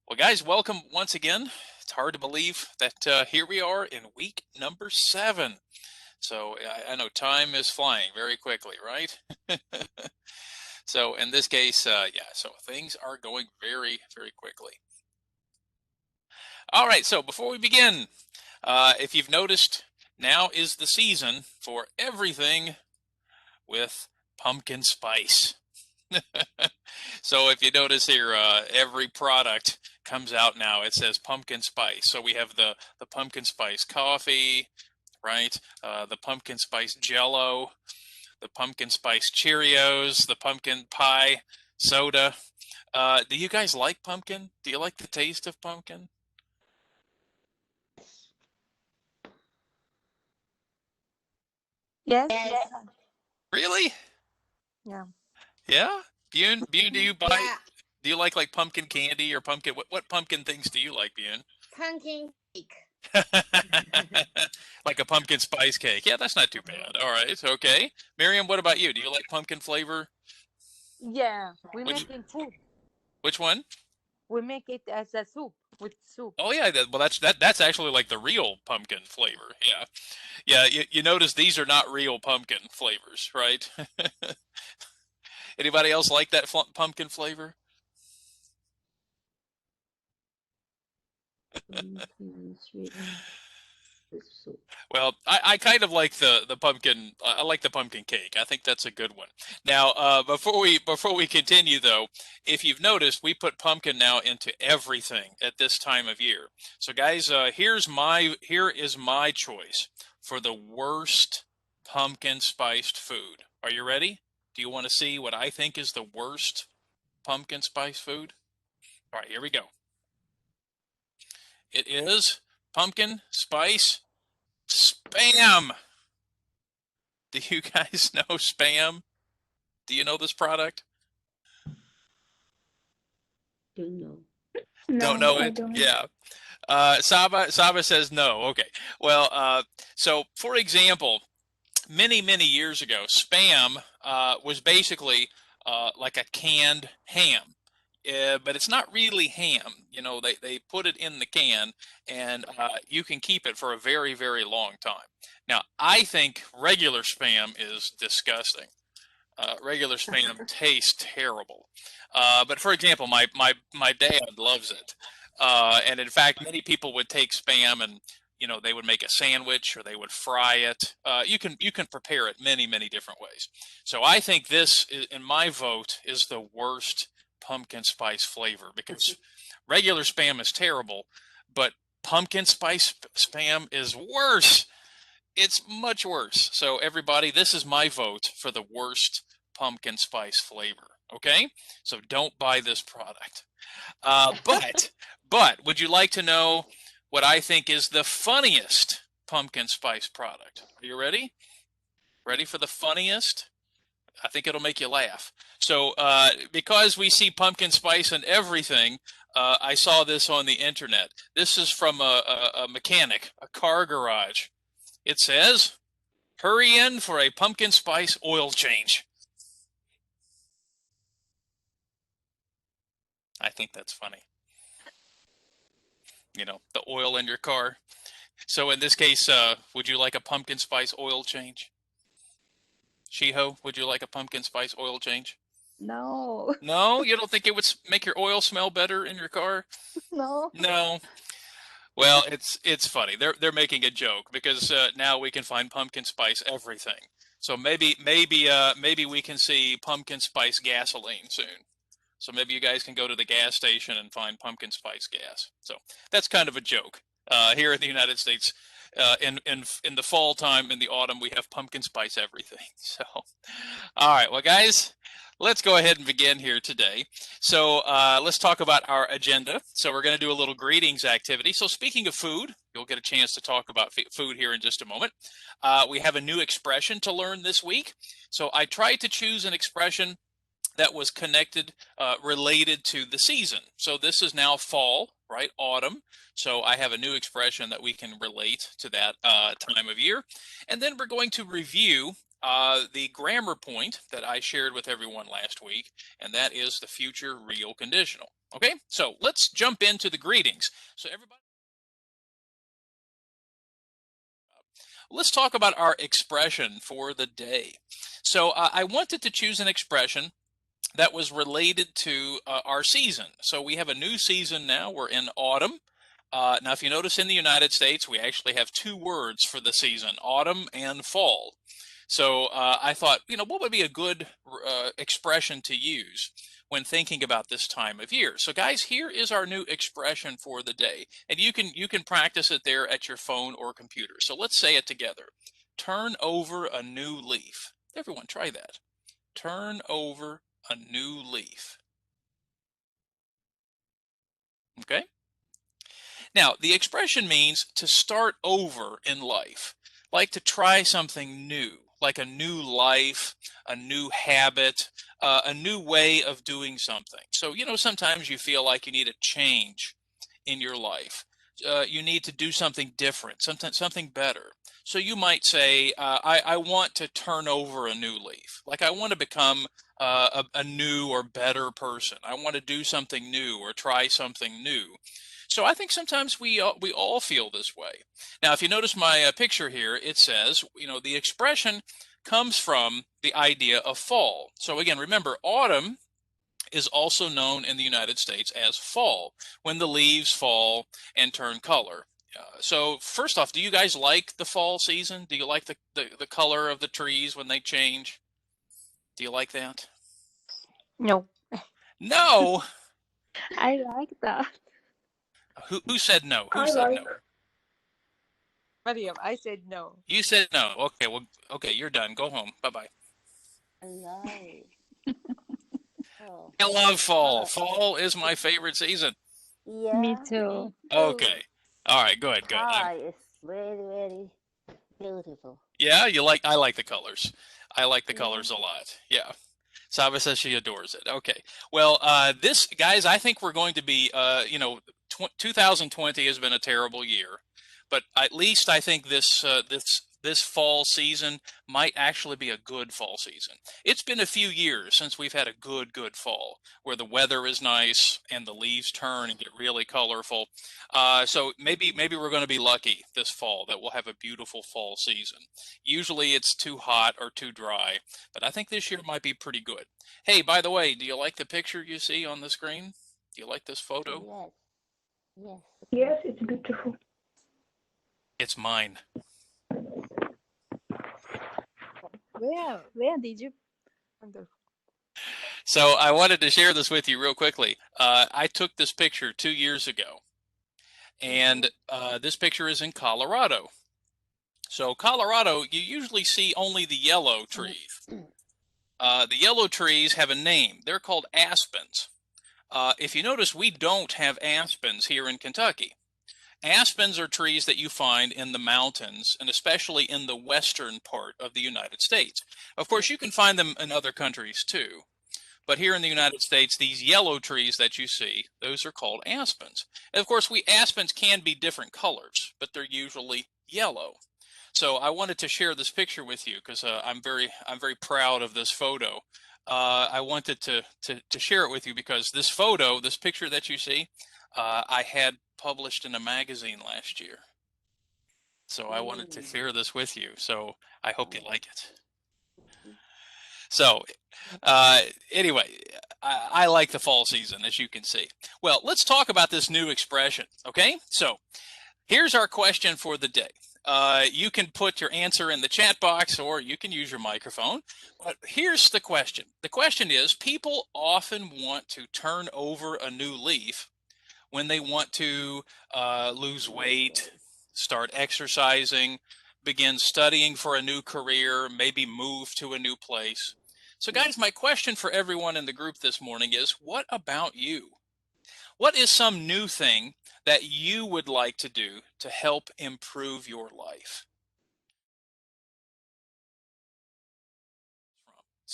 Well, guys, welcome once again. It's hard to believe that here we are in week number 7. So I know time is flying very quickly, right? So in this case, yeah, so things are going very, very quickly. All right, so before we begin, if you've noticed, now is the season for everything with pumpkin spice. So if you notice here, every product comes out now. It says pumpkin spice. So we have the pumpkin spice coffee, right? The pumpkin spice Jello, the pumpkin spice Cheerios, the pumpkin pie soda. Do you guys like pumpkin? Do you like the taste of pumpkin? Yes, Yes. yes, Really? yeah. Yeah. Bune, do you buy? Yeah. Do you like pumpkin candy or pumpkin? What pumpkin things do you like, Bune? Pumpkin cake. Like a pumpkin spice cake. Yeah, that's not too bad. All right. Okay. Miriam, what about you? Do you like pumpkin flavor? Yeah, we Which make it soup. which one? We make it as a soup with soup. Oh yeah, well that's actually like the real pumpkin flavor. Yeah. Yeah, you notice these are not real pumpkin flavors, right? Anybody else like that pumpkin flavor? Well, I kind of like the pumpkin. I like the pumpkin cake. I think that's a good one. Now, before we continue though, if you've noticed, we put pumpkin now into everything at this time of year. So guys, here is my choice for the worst pumpkin spiced food. Are you ready? Do you want to see what I think is the worst pumpkin spice food? All right, here we go. It is pumpkin spice Spam. Do you guys know Spam? Do you know this product? Don't know. Don't No, know I it? don't. Yeah. Saba says no. Okay. Well, so for example, many years ago, Spam was basically like a canned ham. But it's not really ham. You know, they put it in the can and you can keep it for a very long time. Now, I think regular Spam is disgusting. Regular Spam tastes terrible. But for example, my dad loves it. And in fact, many people would take Spam and they would make a sandwich or they would fry it. You can prepare it many different ways. So I think this, in my vote, is the worst pumpkin spice flavor because regular Spam is terrible, but pumpkin spice Spam is worse. It's much worse. So everybody, this is my vote for the worst pumpkin spice flavor. Okay, so don't buy this product. But would you like to know what I think is the funniest pumpkin spice product? Are you ready? Ready for the funniest? I think it'll make you laugh. So because we see pumpkin spice in everything, I saw this on the internet. This is from a mechanic, a car garage. It says, "Hurry in for a pumpkin spice oil change." I think that's funny. The oil in your car. So in this case, would you like a pumpkin spice oil change? Shiho, would you like a pumpkin spice oil change? No, No, you don't think it would make your oil smell better in your car? no. No. Well, it's funny. They're making a joke because now we can find pumpkin spice everything. So maybe we can see pumpkin spice gasoline soon. So maybe you guys can go to the gas station and find pumpkin spice gas. So that's kind of a joke. Here in the United States, in the fall time, in the autumn, we have pumpkin spice everything. So, all right, well, guys, let's go ahead and begin here today. So let's talk about our agenda. So we're going to do a little greetings activity. So speaking of food, you'll get a chance to talk about food here in just a moment. We have a new expression to learn this week. So I tried to choose an expression that was connected, related to the season. So this is now fall, right? Autumn. So I have a new expression that we can relate to that time of year. And then we're going to review the grammar point that I shared with everyone last week, and that is the future real conditional. Okay, so let's jump into the greetings. So everybody, let's talk about our expression for the day. So I wanted to choose an expression that was related to our season. So we have a new season now. We're in autumn. Now, if you notice in the United States, we actually have two words for the season, autumn and fall. So I thought, what would be a good expression to use when thinking about this time of year? So guys, here is our new expression for the day. And you can practice it there at your phone or computer. So let's say it together. Turn over a new leaf. Everyone try that. Turn over a new leaf. Okay? Now, the expression means to start over in life, like to try something new, like a new life, a new habit, a new way of doing something. So, sometimes you feel like you need a change in your life. You need to do something different, something better. So you might say, I want to turn over a new leaf. Like I want to become a new or better person. I want to do something new or try something new. So I think sometimes we all feel this way. Now, if you notice my picture here, it says, the expression comes from the idea of fall. So again, remember, autumn is also known in the United States as fall, when the leaves fall and turn color. So first off, do you guys like the fall season? Do you like the color of the trees when they change? Do you like that? No, No. I like that. Who said no? Who I said like. no? Mariam, I said no. You said no. Okay, well, okay, you're done. Go home. Bye-bye. I like. Oh. I love fall. Oh. Fall is my favorite season. Yeah. Me too. Okay. All right, good, good. Sky is very, very beautiful. Yeah, I like the colors. I like the Yeah. colors a lot. Yeah. Saba says she adores it. Okay. Well, this, guys, I think we're going to be, 2020 has been a terrible year, but at least I think this fall season might actually be a good fall season. It's been a few years since we've had a good fall where the weather is nice and the leaves turn and get really colorful. So maybe we're going to be lucky this fall that we'll have a beautiful fall season. Usually it's too hot or too dry, but I think this year might be pretty good. Hey, by the way, do you like the picture you see on the screen? Do you like this photo? Yes. Yes. Yes, it's beautiful. It's mine. Where did you? Wonderful. So I wanted to share this with you real quickly. I took this picture 2 years ago, and this picture is in Colorado. So Colorado, you usually see only the yellow trees. The yellow trees have a name. They're called aspens. If you notice, we don't have aspens here in Kentucky. Aspens are trees that you find in the mountains, and especially in the western part of the United States. Of course, you can find them in other countries too. But here in the United States, these yellow trees that you see, those are called aspens. And of course, aspens can be different colors, but they're usually yellow. So I wanted to share this picture with you because I'm very proud of this photo. I wanted to share it with you because this picture that you see, I had published in a magazine last year. So I wanted to share this with you. So I hope you like it. So anyway, I like the fall season, as you can see. Well, let's talk about this new expression, okay? So here's our question for the day. You can put your answer in the chat box or you can use your microphone. But here's the question. The question is, people often want to turn over a new leaf when they want to lose weight, start exercising, begin studying for a new career, maybe move to a new place. So guys, my question for everyone in the group this morning is, what about you? What is some new thing that you would like to do to help improve your life?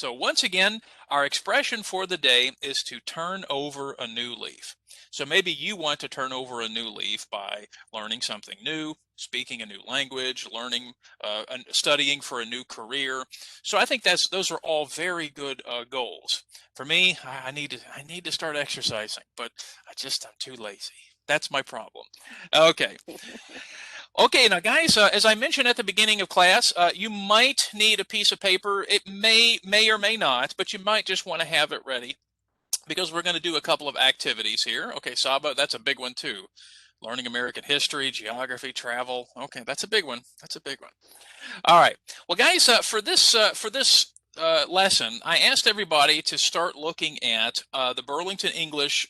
So once again, our expression for the day is to turn over a new leaf. So maybe you want to turn over a new leaf by learning something new, speaking a new language, learning, studying for a new career. So I think those are all very good goals. For me, I need to start exercising, but I'm too lazy. That's my problem. Okay. Okay, now guys, as I mentioned at the beginning of class, you might need a piece of paper. It may or may not, but you might just want to have it ready because we're going to do a couple of activities here. Okay, Saba, that's a big one too. Learning American history, geography, travel. Okay, that's a big one. That's a big one. All right. Well, guys, for this lesson, I asked everybody to start looking at the Burlington English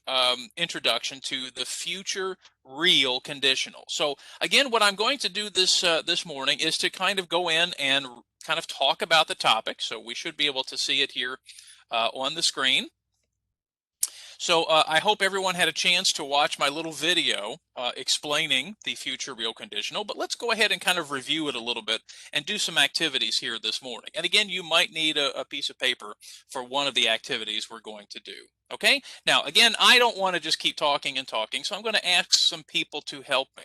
introduction to the future real conditional. So again, what I'm going to do this morning is to kind of go in and kind of talk about the topic. So we should be able to see it here on the screen. So I hope everyone had a chance to watch my little video explaining the future real conditional, but let's go ahead and kind of review it a little bit and do some activities here this morning. And again, you might need a piece of paper for one of the activities we're going to do. Okay, now again, I don't want to just keep talking and talking, so I'm going to ask some people to help me.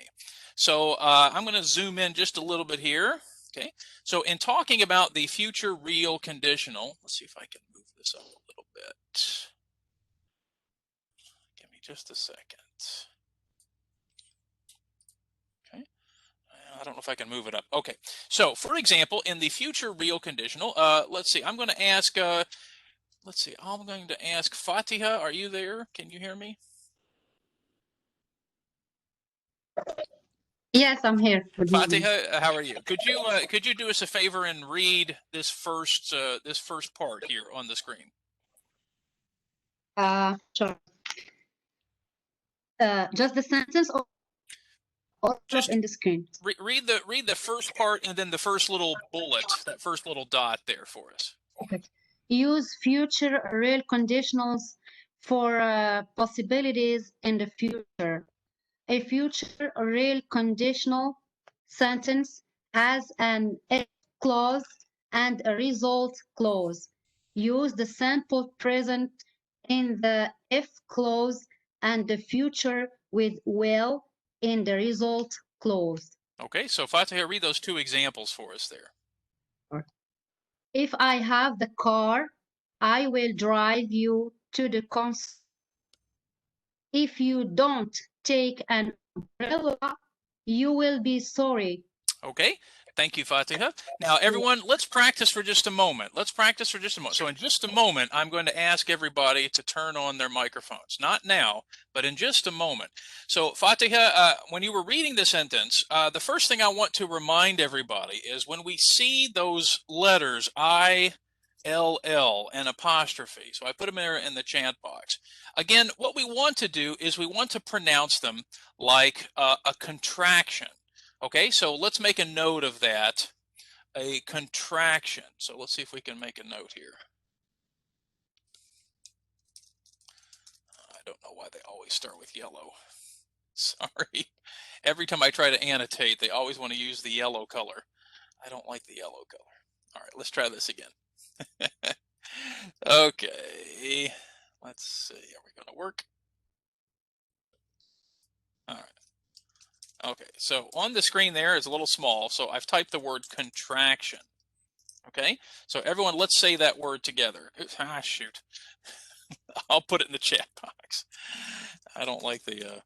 So I'm going to zoom in just a little bit here. Okay, so in talking about the future real conditional, let's see if I can move this up a little bit. Just a second. Okay. I don't know if I can move it up. Okay. So for example, in the future real conditional, let's see, I'm going to ask, let's see, I'm going to ask Fatiha, are you there? Can you hear me? Yes, I'm here. Fatiha, how are you? Could you do us a favor and read this first part here on the screen? Sure. Just the sentence or just in the screen? Read the first part and then the first little bullet, that first little dot there for us. Okay. Use future real conditionals for possibilities in the future. A future real conditional sentence has an if clause and a result clause. Use the simple present in the if clause and the future with will in the result clause. Okay, so Fatiha, read those two examples for us there. If I have the car, I will drive you to the concert. If you don't take an umbrella, you will be sorry. Okay, thank you, Fatiha. Now, everyone, let's practice for just a moment. Let's practice for just a moment. So in just a moment, I'm going to ask everybody to turn on their microphones. Not now, but in just a moment. So Fatiha, when you were reading the sentence, the first thing I want to remind everybody is when we see those letters, ILL and apostrophe, so I put them there in the chat box. Again, what we want to do is we want to pronounce them like a contraction. Okay, so let's make a note of that, a contraction. So let's see if we can make a note here. I don't know why they always start with yellow. Sorry. Every time I try to annotate, they always want to use the yellow color. I don't like the yellow color. All right, let's try this again. Okay, let's see. Are we going to work? All right. Okay, so on the screen there is a little small, so I've typed the word contraction. Okay, so everyone, let's say that word together. Ah, shoot. I'll put it in the chat box. I don't like the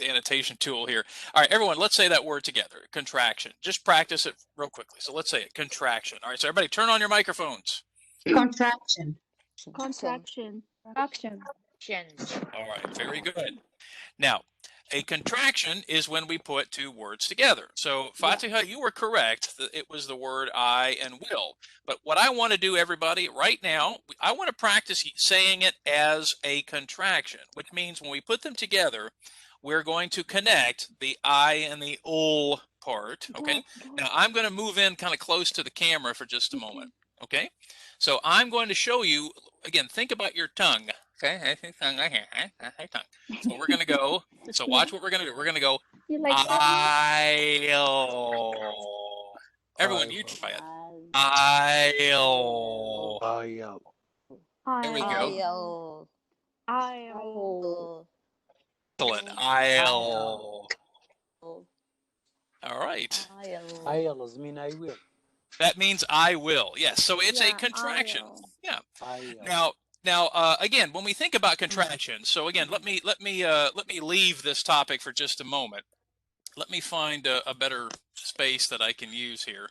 annotation tool here. All right, everyone, let's say that word together. Contraction. Just practice it real quickly. So let's say it. Contraction. All right, so everybody, turn on your microphones. Contraction. Contraction. Action. All right, very good. Now, a contraction is when we put two words together. So Fatiha, you were correct. It was the word I and will. But what I want to do, everybody, right now, I want to practice saying it as a contraction, which means when we put them together, we're going to connect the I and the ul part. Okay. Now I'm going to move in kind of close to the camera for just a moment. Okay. So I'm going to show you, again, think about your tongue. Okay, tongue. So we're going to go, so watch what we're going to do. We're going to go, You like I. Everyone, you try it. Aisle. There we go. Aisle. Aisle. Excellent. Aisle. All right. Aisle. Ayalız mean I will. That means I will. Yes. So it's a Yeah, contraction. aisle. Yeah. Ayal. Now, again, when we think about contractions, so again, let me leave this topic for just a moment. Let me find a better space that I can use here.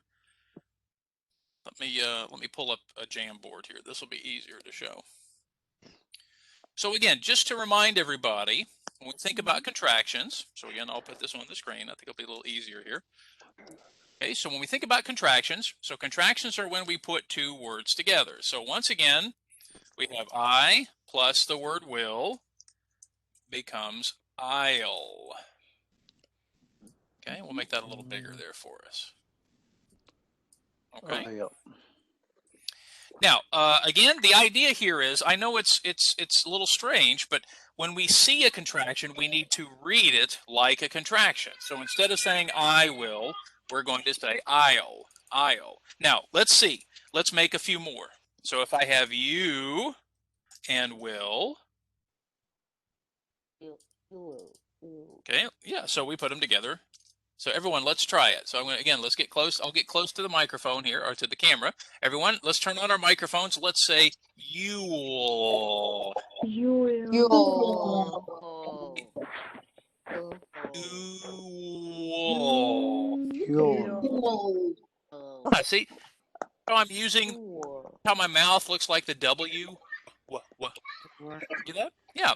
Let me pull up a Jamboard here. This will be easier to show. So again, just to remind everybody, when we think about contractions, so again, I'll put this on the screen. I think it'll be a little easier here. Okay, so when we think about contractions, so contractions are when we put two words together. So once again, we have I plus the word will becomes I'll. Okay, we'll make that a little bigger there for us. Okay. Ayal. Now, again, the idea here is, I know it's a little strange, but when we see a contraction, we need to read it like a contraction. So instead of saying I will, we're going to say I'll. Now, let's see. Let's make a few more. So if I have you and will, You will. okay, yeah, so we put them together. So everyone, let's try it. So I'm going to, again, let's get close. I'll get close to the microphone here, or to the camera. Everyone, let's turn on our microphones. Let's say you'll. You. You'll. You'll. See how I'm using, how my mouth looks like the W? What? See that? Yeah.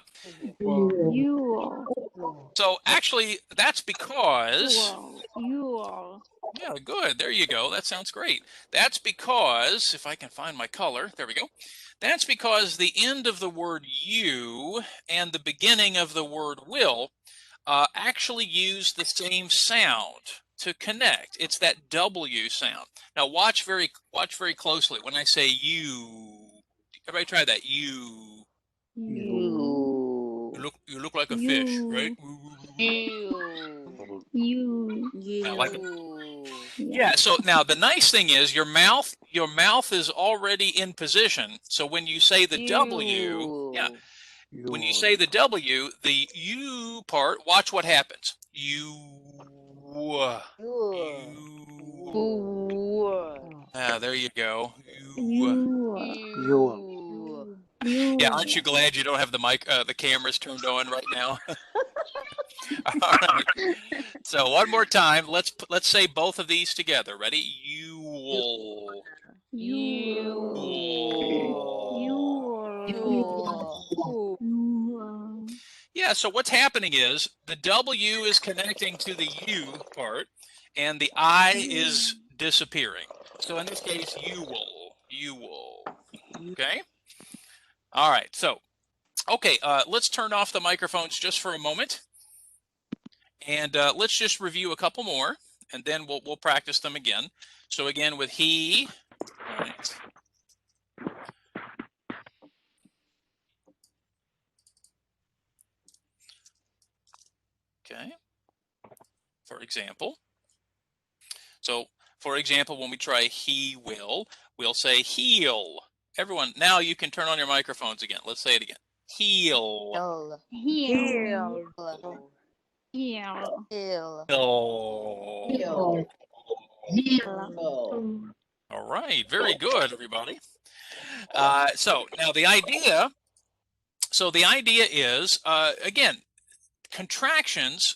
You. So actually, that's because, You. yeah, good. There you go. That sounds great. That's because, if I can find my color, there we go. That's because the end of the word you and the beginning of the word will actually use the same sound to connect. It's that W sound. Now watch very closely when I say you. Everybody try that. You. You. You look like a fish, right? You. I like it. Yeah, so now the nice thing is your mouth is already in position. So when you say the W, yeah, when you say the W, the U part, watch what happens. You. There you go. You. Yeah, aren't you glad you don't have the cameras turned on right now? All right. So one more time, let's say both of these together. Ready? You'll. Yeah, so what's happening is the W is connecting to the U part and the I is disappearing. So in this case, you will. Okay? All right. So, okay, let's turn off the microphones just for a moment. And let's just review a couple more, and then we'll practice them again. So again, with he, right. Okay, for example. So, for example, when we try he will, we'll say he'll. Everyone, now you can turn on your microphones again. Let's say it again. He'll. All right, very good, everybody. So now the idea is, again, contractions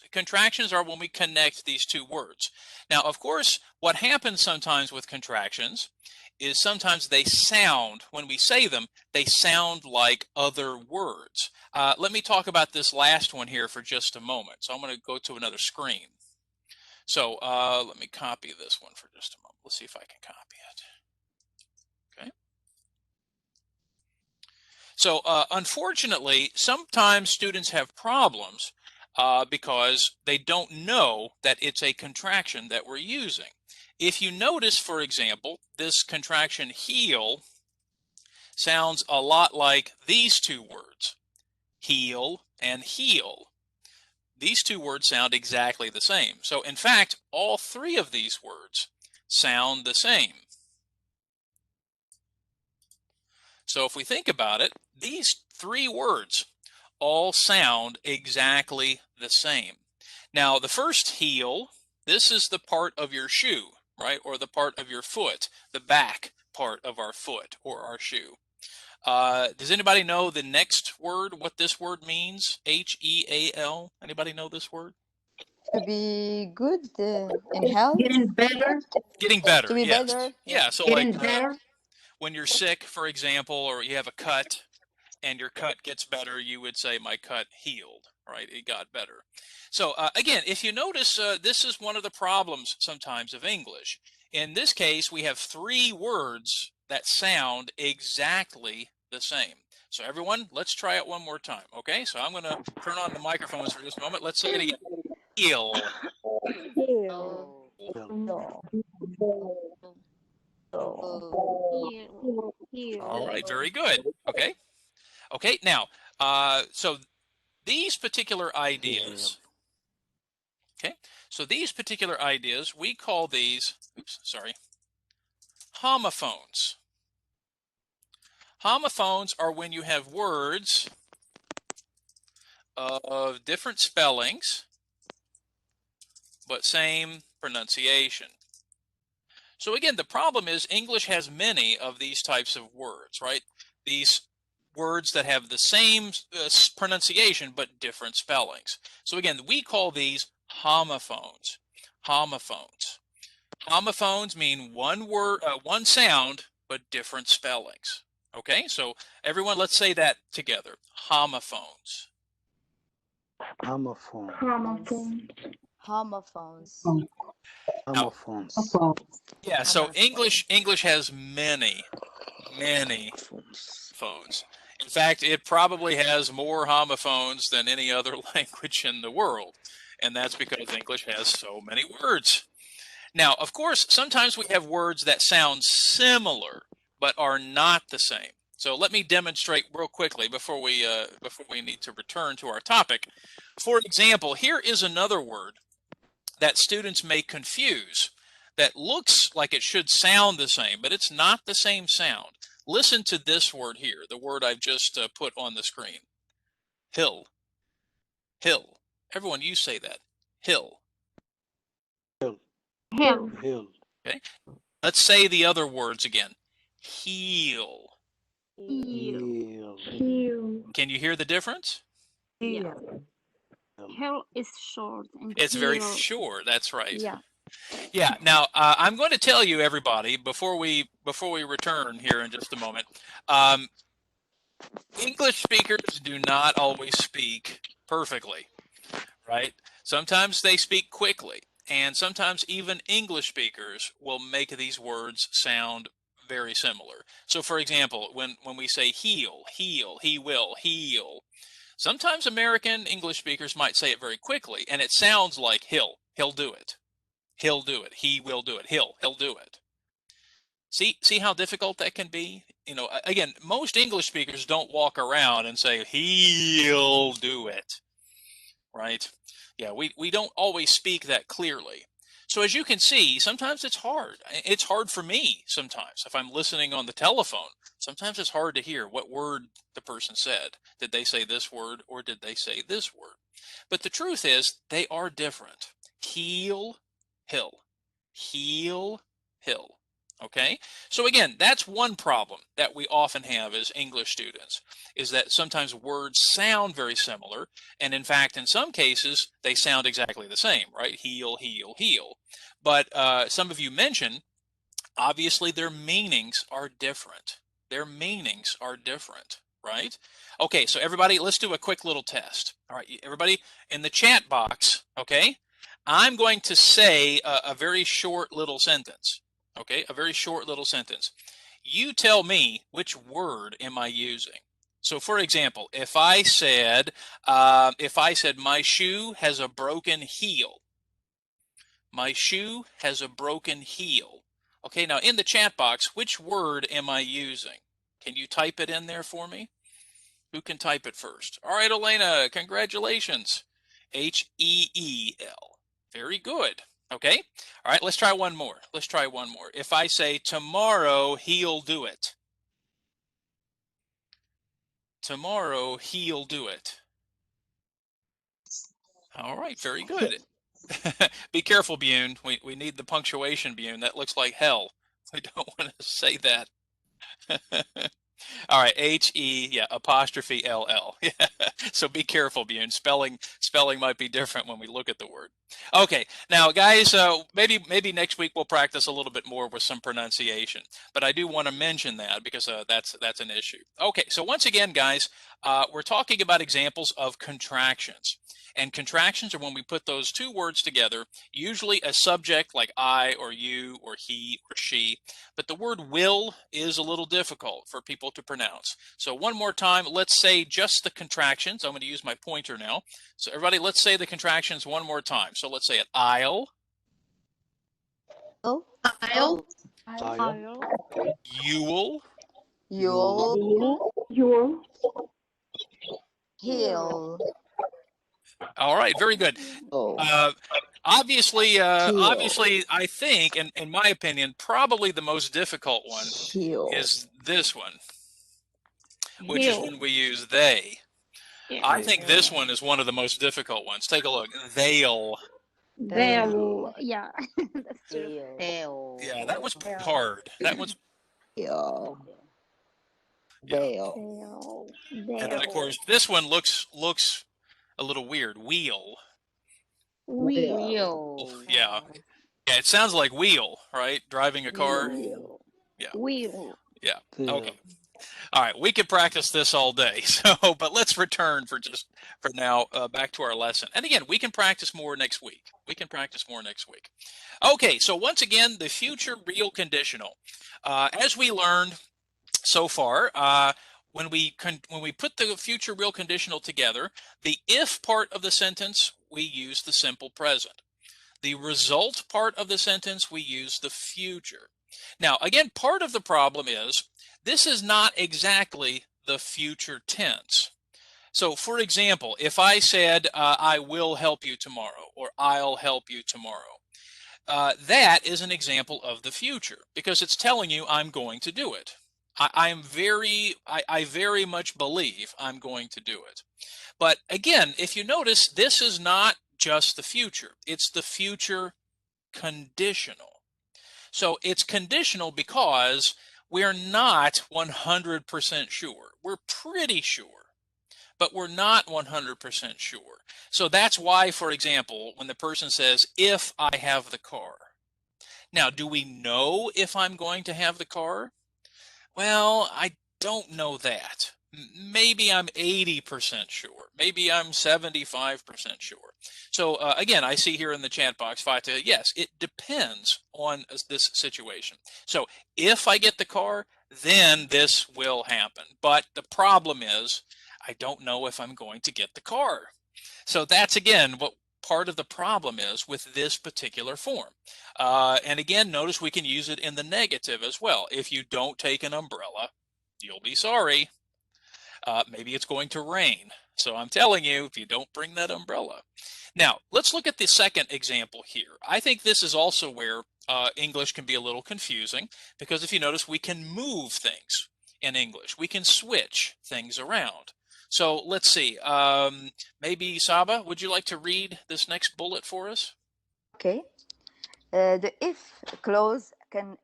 are when we connect these two words. Now, of course, what happens sometimes with contractions is sometimes they sound, when we say them, they sound like other words. Let me talk about this last one here for just a moment. So I'm going to go to another screen. So let me copy this one for just a moment. Let's see if I can copy it. Okay. So unfortunately, sometimes students have problems because they don't know that it's a contraction that we're using. If you notice, for example, this contraction heel sounds a lot like these two words, heel and heel. These two words sound exactly the same. So in fact, all three of these words sound the same. So if we think about it, these three words all sound exactly the same. Now, the first heel, this is the part of your shoe, right? Or the part of your foot, the back part of our foot or our shoe. Does anybody know the next word, what this word means? H-E-A-L. Anybody know this word? To be good in health. Getting better. Getting better, To be yes. better. Yeah, so Getting like better. when you're sick, for example, or you have a cut and your cut gets better, you would say my cut healed, right? It got better. So again, if you notice, this is one of the problems sometimes of English. In this case, we have three words that sound exactly the same. So everyone, let's try it one more time, okay? So I'm going to turn on the microphones for just a moment. Let's say it again. Heal. Heel. All right, very good. Okay. Okay, now, so these particular ideas, okay, so these particular ideas, we call these, oops, sorry, homophones. Homophones are when you have words of different spellings, but same pronunciation. So again, the problem is English has many of these types of words, right? These words that have the same pronunciation, but different spellings. So again, we call these homophones. Homophones. Homophones mean one word, one sound, but different spellings. Okay, so everyone, let's say that together. Homophones. Homophone. Homophones. Homophones. Yeah, so Homophones. English has many phones. In fact, it probably has more homophones than any other language in the world. And that's because English has so many words. Now, of course, sometimes we have words that sound similar, but are not the same. So let me demonstrate real quickly before we need to return to our topic. For example, here is another word that students may confuse that looks like it should sound the same, but it's not the same sound. Listen to this word here, the word I've just put on the screen. Hill. Hill. Everyone, you say that. Hill. Hill. Hill. Okay. Let's say the other words again. Heel. Heel. Heel. Heel. Can you hear the difference? Yeah. Hill is short and It's very heel. short. That's right. Yeah. Yeah. Now, I'm going to tell you, everybody, before we return here in just a moment, English speakers do not always speak perfectly, right? Sometimes they speak quickly, and sometimes even English speakers will make these words sound very similar. So, for example, when we say heal, heal, he will, heal, sometimes American English speakers might say it very quickly, and it sounds like he'll do it. He'll do it. He will do it. He'll do it. See how difficult that can be? You know, again, most English speakers don't walk around and say, he'll do it, right? Yeah, we don't always speak that clearly. So as you can see, sometimes it's hard. It's hard for me sometimes. If I'm listening on the telephone, sometimes it's hard to hear what word the person said. Did they say this word or did they say this word? But the truth is, they are different. Heel, hill. Heel, hill. Okay, so again, that's one problem that we often have as English students, is that sometimes words sound very similar, and in fact, in some cases, they sound exactly the same, right? Heel, heel, heel. But some of you mentioned, obviously, their meanings are different. Their meanings are different, right? Okay, so everybody, let's do a quick little test. All right, everybody in the chat box, okay? I'm going to say a very short little sentence. Okay, a very short little sentence. You tell me which word am I using. So, for example, if I said my shoe has a broken heel. My shoe has a broken heel. Okay, now in the chat box, which word am I using? Can you type it in there for me? Who can type it first? All right, Elena, congratulations. H-E-E-L. Very good. Okay. All right, let's try one more. Let's try one more. If I say tomorrow, he'll do it. tomorrow he'll do it. All right, very good. Be careful, Bune. We need the punctuation, Bune. That looks like hell. We don't want to say that. All right, H-E, yeah, apostrophe L-L. Yeah. So be careful, Bune. Spelling might be different when we look at the word. Okay, now guys, maybe next week we'll practice a little bit more with some pronunciation, but I do want to mention that because that's an issue. Okay, so once again, guys, we're talking about examples of contractions. And contractions are when we put those two words together, usually a subject like I or you or he or she, but the word will is a little difficult for people to pronounce. So one more time, let's say just the contractions. I'm going to use my pointer now. So everybody, let's say the contractions one more time. So let's say it. I'll. I'll. You'll. You'll. He'll. All right, very good. Obviously, I think, in my opinion, probably the most difficult one is this one, which is when we use they. I think this one is one of the most difficult ones. Take a look. They'll. Yeah, that's true. Yeah, that was hard. That was. They'll. And then of course this one looks a little weird. Wheel. Yeah. Yeah, it sounds like wheel, right? Driving a car. Yeah. Wheel. Yeah. Okay. All right, we could practice this all day. So, but let's return for now back to our lesson. And again, we can practice more next week. Okay, so once again, the future real conditional. As we learned so far, when we put the future real conditional together, the if part of the sentence, we use the simple present. The result part of the sentence, we use the future. Now, again, part of the problem is this is not exactly the future tense. So, for example, if I said, I will help you tomorrow, or I'll help you tomorrow, that is an example of the future because it's telling you I'm going to do it. I very much believe I'm going to do it. But again, if you notice, this is not just the future. It's the future conditional. So it's conditional because we're not 100% sure. We're pretty sure, but we're not 100% sure. So that's why, for example, when the person says, if I have the car. Now, do we know if I'm going to have the car? Well, I don't know that. Maybe I'm 80% sure. Maybe I'm 75% sure. So again, I see here in the chat box, Fatih, yes, it depends on this situation. So if I get the car, then this will happen. But the problem is, I don't know if I'm going to get the car. So that's, again, what part of the problem is with this particular form. And again, notice we can use it in the negative as well. If you don't take an umbrella, you'll be sorry. Maybe it's going to rain. So I'm telling you, if you don't bring that umbrella. Now, let's look at the second example here. I think this is also where English can be a little confusing because if you notice, we can move things in English. We can switch things around. So let's see. Maybe Saba, would you like to read this next bullet for us? Okay. The if clause can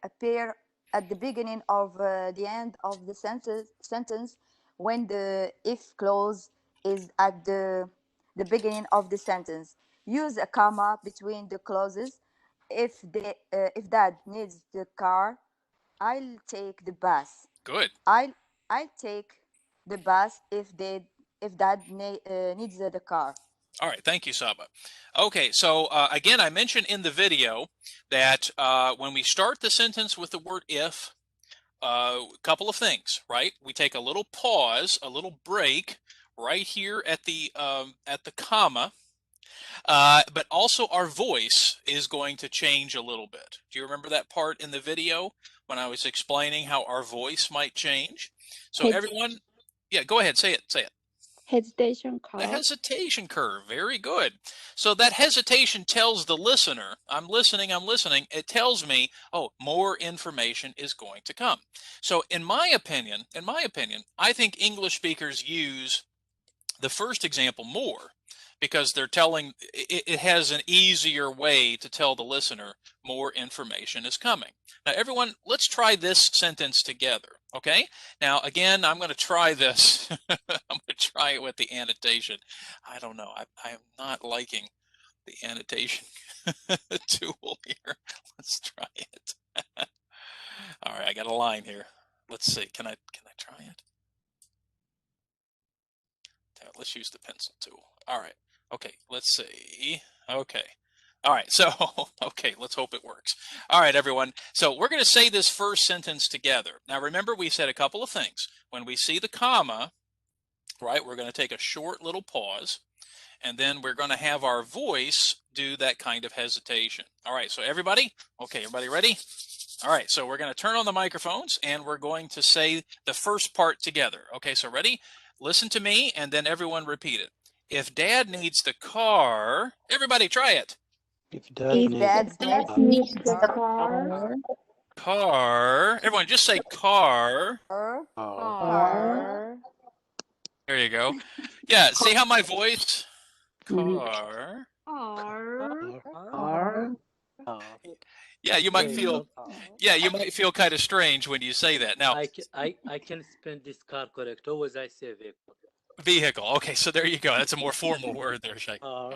appear at the beginning of the end of the sentence when the if clause is at the beginning of the sentence. Use a comma between the clauses. If Dad needs the car, I'll take the bus. Good. I'll take the bus if Dad needs the car. All right, thank you, Saba. Okay, so again, I mentioned in the video that when we start the sentence with the word if, a couple of things, right? We take a little pause, a little break right here at the comma, but also our voice is going to change a little bit. Do you remember that part in the video when I was explaining how our voice might change? So everyone, yeah, go ahead, say it. Hesitation The curve. hesitation curve. Very good. So that hesitation tells the listener, I'm listening. It tells me, oh, more information is going to come. So in my opinion, I think English speakers use the first example more because they're telling, it has an easier way to tell the listener more information is coming. Now, everyone, let's try this sentence together, okay? Now, again, I'm going to try this. I'm going to try it with the annotation. I don't know. I am not liking the annotation tool here. Let's try it. All right, I got a line here. Let's see. Can I try it? Let's use the pencil tool. All right. Okay, let's see. Okay. All right, so, okay, let's hope it works. All right, everyone. So we're going to say this first sentence together. Now, remember, we said a couple of things. When we see the comma, right, we're going to take a short little pause, and then we're going to have our voice do that kind of hesitation. All right, so everybody, okay, everybody ready? All right, so we're going to turn on the microphones, and we're going to say the first part together. Okay, so ready? Listen to me, and then everyone repeat it. If Dad needs the car, everybody try it. If Dad If needs Dad the needs Needs the car. Car. Everyone just say car. car, Car. There you go. Yeah, see how my voice? Car. Car. car, Yeah, you might There you feel go. you might feel kind of strange when you say that. Now, I can spell this car correct. Always I say vehicle. vehicle. Okay, so there you go. That's a more formal word there, Sheikh. Car.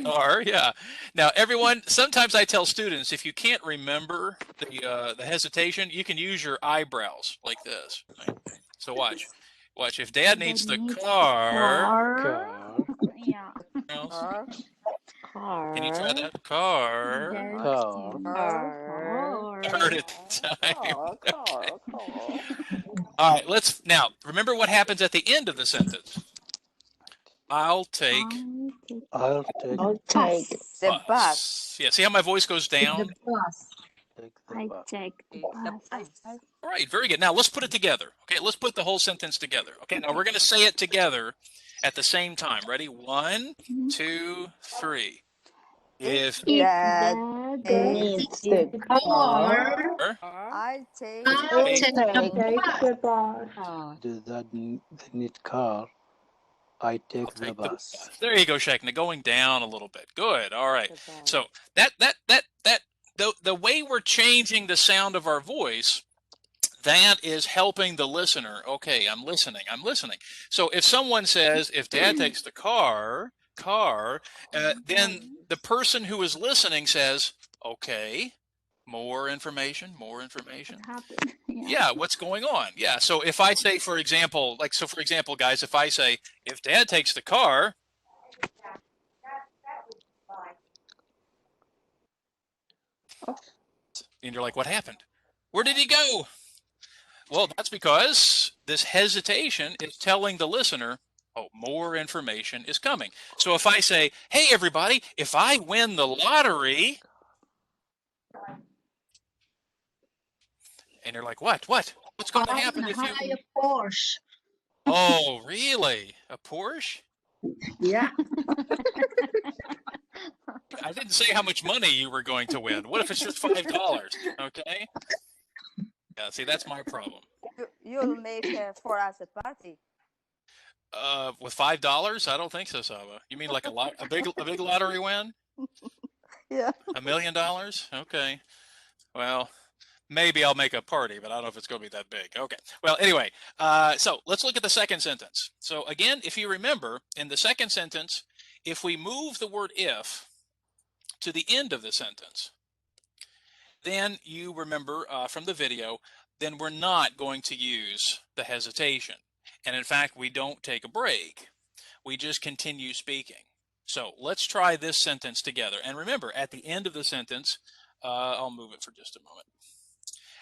Car, yeah. Now, everyone, sometimes I tell students, if you can't remember the hesitation, you can use your eyebrows like this. Right? So watch. Watch. If Dad needs the car, car, Yeah. car, Car. can you try that? Car. car, Car. Heard it the time. car. All right, let's now remember what happens at the end of the sentence. I'll take I'll take take The bus. Yeah, see how my voice goes down? take the I bus. take the bus. All right, very good. Now let's put it together. Okay, let's put the whole sentence together. Okay, now we're going to say it together at the same time. Ready? 1, 2, 3. If Dad needs the car, I'll take the bus. Does that need car? I take I'll the take the bus. bus. There you go, Shekna, going down a little bit. Good. All right. So the way we're changing the sound of our voice, that is helping the listener. Okay, I'm listening. So if someone says, if Dad takes the car, then the person who is listening says, okay, more information. What happened? Yeah, what's going on? Yeah, so if I say, for example, guys, if I say, if Dad takes the car, and you're like, what happened? Where did he go? Well, that's because this hesitation is telling the listener, oh, more information is coming. So if I say, hey, everybody, if I win the lottery, and you're like, what? What's going to happen if you... a Porsche. Oh, really? A Porsche? Yeah. I didn't say how much money you were going to win. What if it's just $5? Okay. Yeah, see, that's my problem. You'll make for us a party. With $5? I don't think so, Saba. You mean like a big lottery win? Yeah. $1 million? Okay. Well, maybe I'll make a party, but I don't know if it's going to be that big. Okay. Well, anyway, so let's look at the second sentence. So again, if you remember, in the second sentence, if we move the word if to the end of the sentence, then you remember from the video, then we're not going to use the hesitation. And in fact, we don't take a break. We just continue speaking. So let's try this sentence together. And remember, at the end of the sentence, I'll move it for just a moment.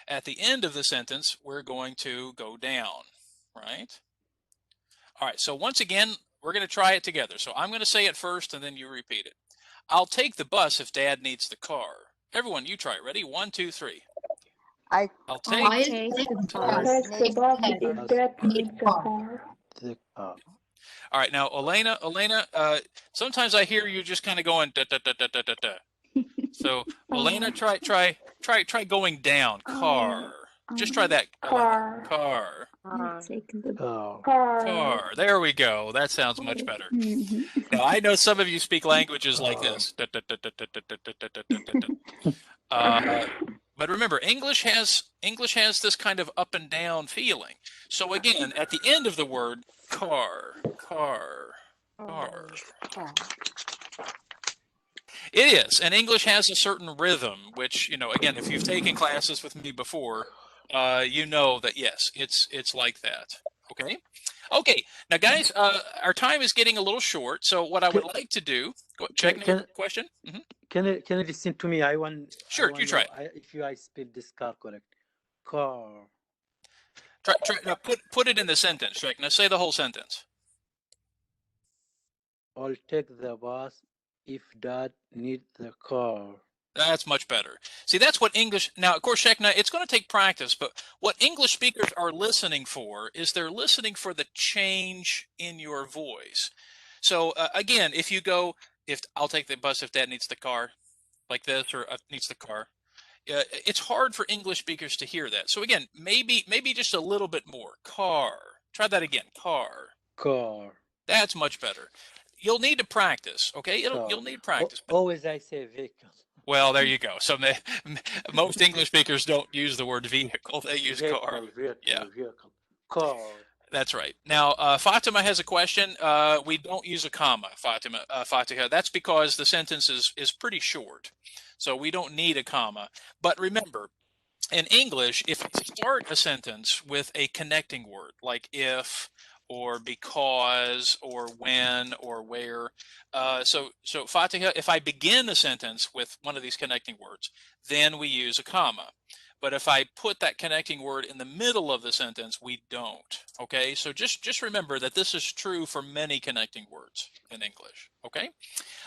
At the end of the sentence, we're going to go down, right? All right, so once again, we're going to try it together. So I'm going to say it first, and then you repeat it. I'll take the bus if Dad needs the car. Everyone, you try it. Ready? 1, 2, 3. I'll take I take the bus. If Dad needs the car. The car. All right, now Elena, sometimes I hear you just kind of going da da da da da da da. So Elena, try going down. Car. Just try that. Elena. Car. Car. Let's take the car, Car. There we go. That sounds much better. Now I know some of you speak languages like this. Da, da, da, da, da, da, da, da, da, da, da. But remember, English has this kind of up and down feeling. So again, at the end of the word, car, car, car. It is, and English has a certain rhythm, which, you know, again, if you've taken classes with me before, you know that yes, it's like that. Okay. Okay. Now, guys, our time is getting a little short. So what I would like to do, check your question. Can you listen to me? Sure, you try. If I spell this car correct. Car. Try now put it in the sentence, Sheikh. Now say the whole sentence. I'll take the bus if Dad needs the car. That's much better. See, that's what English, now, of course, Shekna, it's going to take practice, but what English speakers are listening for is they're listening for the change in your voice. So, again, if you go, I'll take the bus if Dad needs the car, like this, or needs the car, it's hard for English speakers to hear that. So, again, maybe just a little bit more. Car. Try that again. Car. Car. That's much better. You'll need to practice, okay? You'll need practice. Always I say vehicle. Well, there you go. So most English speakers don't use the word vehicle; they use car. Vehicle. Car. That's right. Now, Fatima has a question. We don't use a comma, Fatiha. That's because the sentence is pretty short, so we don't need a comma. But remember, in English, if you start a sentence with a connecting word like if, or because, or when, or where. So Fatiha, if I begin a sentence with one of these connecting words, then we use a comma. But if I put that connecting word in the middle of the sentence, we don't. Okay, so just remember that this is true for many connecting words in English. Okay.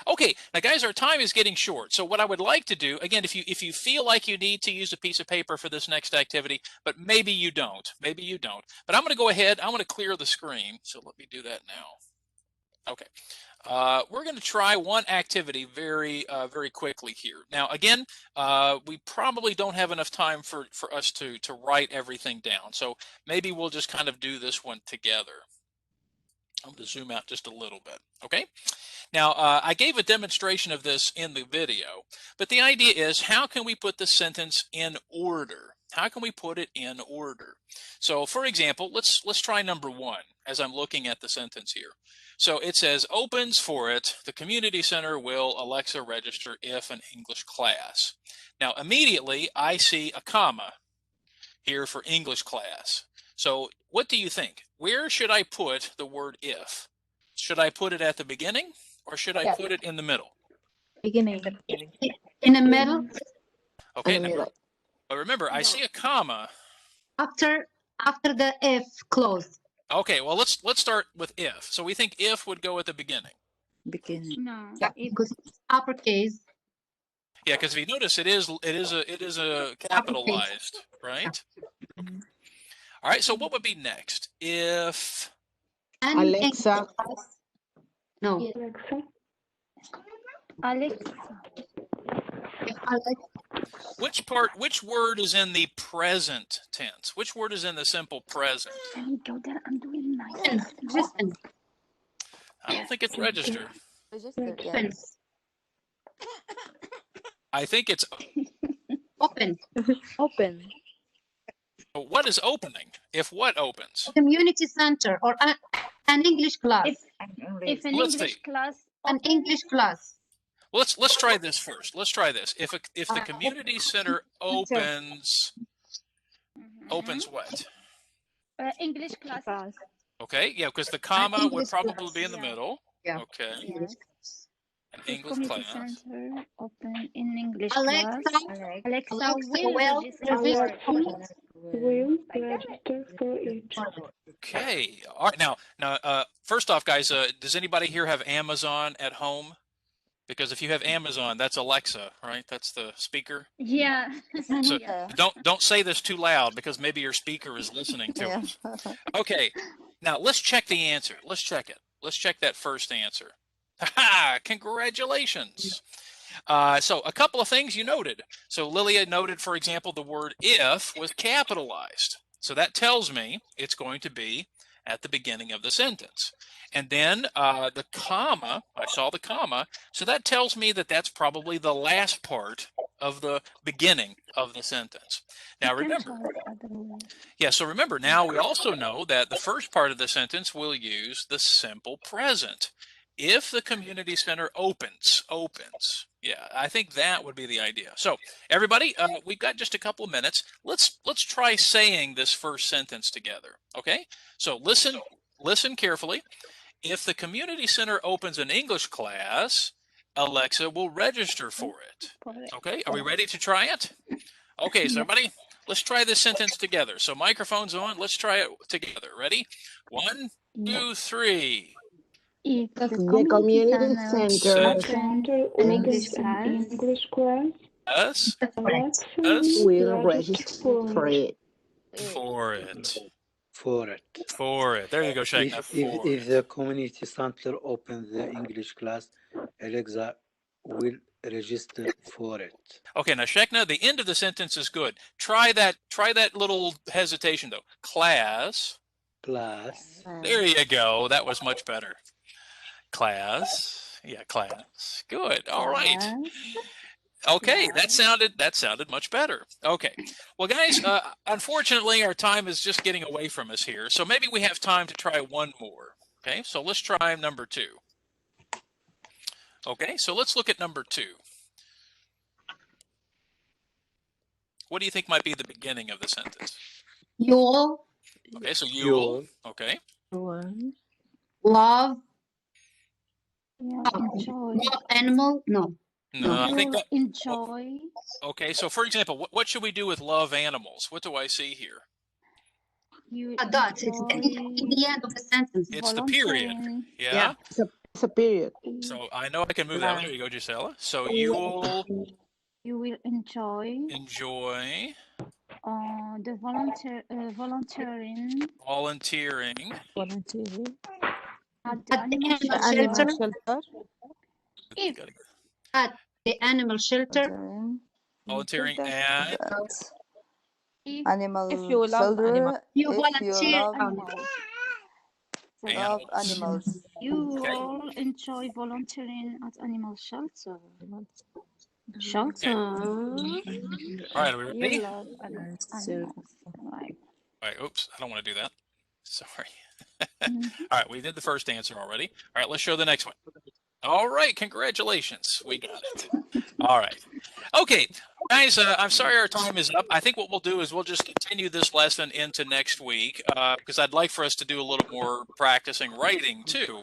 Okay, now guys, our time is getting short. So what I would like to do, again, if you feel like you need to use a piece of paper for this next activity, but maybe you don't, but I'm going to go ahead, I'm going to clear the screen. So let me do that now. Okay. We're going to try one activity very quickly here. Now, again, we probably don't have enough time for us to write everything down. So maybe we'll just kind of do this one together. I'm going to zoom out just a little bit. Okay. Now, I gave a demonstration of this in the video, but the idea is, how can we put the sentence in order? How can we put it in order? So, for example, let's try number one as I'm looking at the sentence here. So it says, opens for it, the community center will Alexa register if an English class. Now, immediately I see a comma here for English class. So what do you think? Where should I put the word if? Should I put it at the beginning, or should I put it in the middle? beginning. In the middle. Okay. But remember, I see a comma. After the if clause. Okay, well let's start with if. So we think if would go at the beginning. No. Yeah, because it's uppercase. Yeah, because if you notice, it is a capitalized, right? All right. So what would be next? If Alexa. No. Alexa. which word is in the present tense? Which word is in the simple present? Let me go there. I'm doing Listen. I don't think it's register. I think it's Open. Open. what is opening? If what opens? Community center or an English class. If an Let's English see. class. An English class. Let's try this first. Let's try this. If the community center opens what? English class. Okay, yeah, because the comma would English probably class. be in the middle. Yeah. Okay, Yes. an English Community class. center open in English Alexa. class. Alexa will register for it. Okay, all right. Now, first off, guys, does anybody here have Amazon at home? Because if you have Amazon, that's Alexa, right? That's the speaker. Yeah. So Yeah. don't say this too loud, because maybe your speaker is listening to Yeah. us. Okay, now let's check the answer. Let's check it. let's check that first answer. Ha! Congratulations. So a couple of things you noted. So Lilia noted, for example, the word if was capitalized. So that tells me it's going to be at the beginning of the sentence. And then the comma, I saw the comma, so that tells me that that's probably the last part of the beginning of the sentence. Now You can remember, try other way. yeah, so remember, now we also know that the first part of the sentence will use the simple present. If the community center opens. Yeah, I think that would be the idea. So everybody, we've got just a couple of minutes. Let's try saying this first sentence together, okay? So listen carefully. If the community center opens an English class, Alexa will register for it. Correct. Okay, are we ready to try it? Okay, so everybody, let's try this sentence together. So microphone's on, let's try it together. Ready? 1, 2, 3. If the The community center center an English class, Yes, Alexa yes. will register for it. For it. For it. For it. There you go, Shaykna. If the community center opens the English class, Alexa will register for it. Okay, now Shaykna, the end of the sentence is good. Try that little hesitation though. Class. Class. There you go. That was much better. Class. Yeah, class. Good. All right. Okay, that sounded much better. Okay, well, guys, unfortunately, our time is just getting away from us here. So maybe we have time to try one more. Okay, so let's try number 2. Okay, so let's look at number 2. What do you think might be the beginning of the sentence? You'll Okay, so you'll. Okay. love enjoy. animal. No. No, I think that. Enjoy. Okay, so for example, what should we do with love animals? What do I see here? You That's it's in the end of the sentence. It's the period. volunteering. Yeah. It's a period. So I know I can move that. There you go, Gisela. So you'll You will enjoy enjoy the volunteering volunteering at the At the animal animal shelter. shelter. If at the animal shelter, volunteering at If Animal If you love shelter. animals. you If you volunteer love animals. animals. You Okay. all enjoy volunteering at animal shelter. Shelter. All right, are we ready? You love animals. Right. All right, oops, I don't want to do that. Sorry. Mhm. All right, we did the first answer already. All right, let's show the next one. All right, congratulations. We got it. All right. Okay, guys, I'm sorry our time is up. I think what we'll do is we'll just continue this lesson into next week because I'd like for us to do a little more practicing writing too.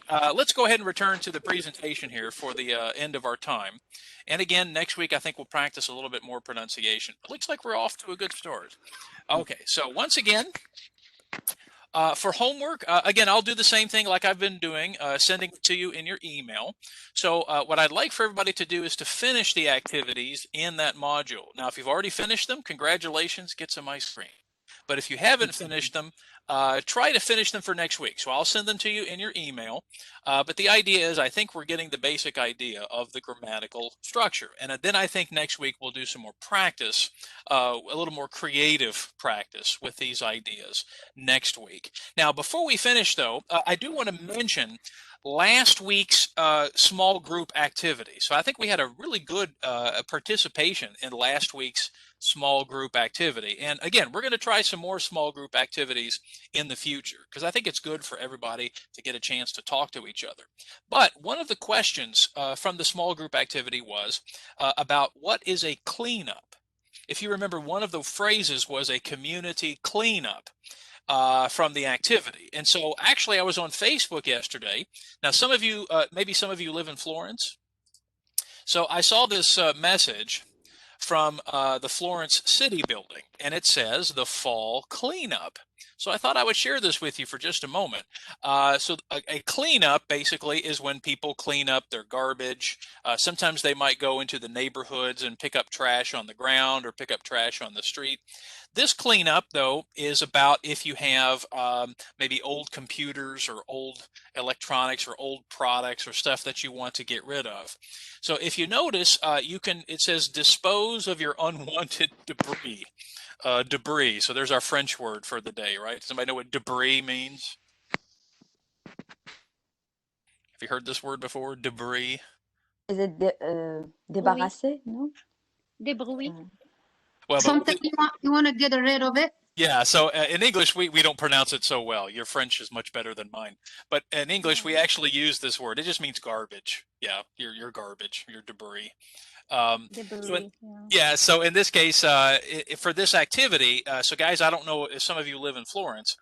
Let's go ahead and return to the presentation here for the end of our time. And again, next week, I think we'll practice a little bit more pronunciation. It looks like we're off to a good start. Okay, so once again, for homework, again, I'll do the same thing like I've been doing, sending it to you in your email. So what I'd like for everybody to do is to finish the activities in that module. Now, if you've already finished them, congratulations, get some ice cream. But if you haven't finished them, try to finish them for next week. So I'll send them to you in your email. But the idea is I think we're getting the basic idea of the grammatical structure. And then I think next week we'll do some more practice, a little more creative practice with these ideas next week. Now, before we finish, though, I do want to mention last week's small group activity. So I think we had a really good participation in last week's small group activity. And again, we're going to try some more small group activities in the future because I think it's good for everybody to get a chance to talk to each other. But one of the questions from the small group activity was about what is a cleanup. If you remember, one of the phrases was a community cleanup. From the activity. And so actually I was on Facebook yesterday. Now some of you, maybe some of you live in Florence. So I saw this message from the Florence City building and it says the fall cleanup. So I thought I would share this with you for just a moment. So a cleanup basically is when people clean up their garbage. Sometimes they might go into the neighborhoods and pick up trash on the ground or pick up trash on the street. This cleanup, though, is about if you have maybe old computers or old electronics or old products or stuff that you want to get rid of. So if you notice, it says dispose of your unwanted debris. Debris. So there's our French word for the day, right? Somebody know what debris means? Have you heard this word before? Debris. Is it débarrasser? No. Débrouiller. Well, Something you want to get rid of it. yeah, so in English, we don't pronounce it so well. Your French is much better than mine. But in English, we actually use this word. It just means garbage. Yeah, your garbage, your debris. Débrouiller. Yeah, so in this case, for this activity, so guys, I don't know if some of you live in Florence.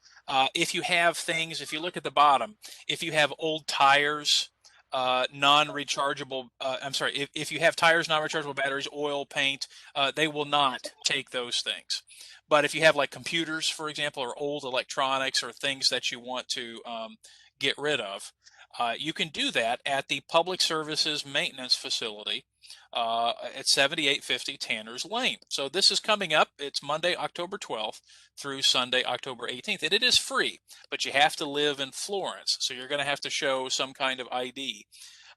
If you have things, if you look at the bottom, if you have old tires, non-rechargeable, I'm sorry, if you have tires, non-rechargeable batteries, oil, paint, they will not take those things. But if you have like computers, for example, or old electronics or things that you want to get rid of, you can do that at the Public Services Maintenance Facility at 7850 Tanners Lane. So this is coming up. It's Monday, October 12th through Sunday, October 18th. And it is free, but you have to live in Florence. So you're going to have to show some kind of ID.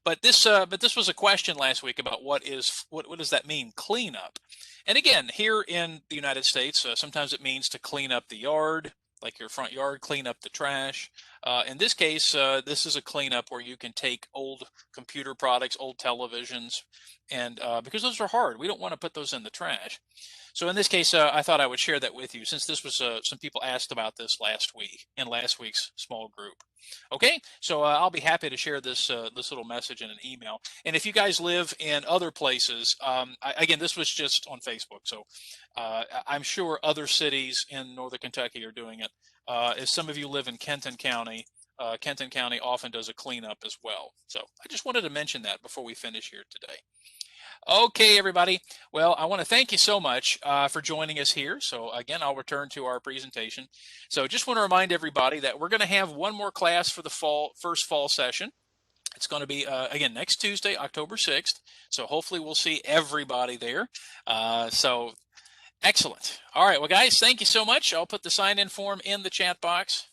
But this was a question last week about what does that mean, cleanup? And again, here in the United States, sometimes it means to clean up the yard, like your front yard, clean up the trash. In this case, this is a cleanup where you can take old computer products, old televisions, and because those are hard, we don't want to put those in the trash. So in this case, I thought I would share that with you since this was some people asked about this last week in last week's small group. Okay, so I'll be happy to share this little message in an email. And if you guys live in other places, again, this was just on Facebook, so I'm sure other cities in Northern Kentucky are doing it. If some of you live in Kenton County often does a cleanup as well. So I just wanted to mention that before we finish here today. Okay, everybody. Well, I want to thank you so much for joining us here. So again, I'll return to our presentation. So just want to remind everybody that we're going to have one more class for the first fall session. It's going to be, again, next Tuesday, October 6th. So hopefully we'll see everybody there. So excellent. All right. Well, guys, thank you so much. I'll put the sign-in form in the chat box.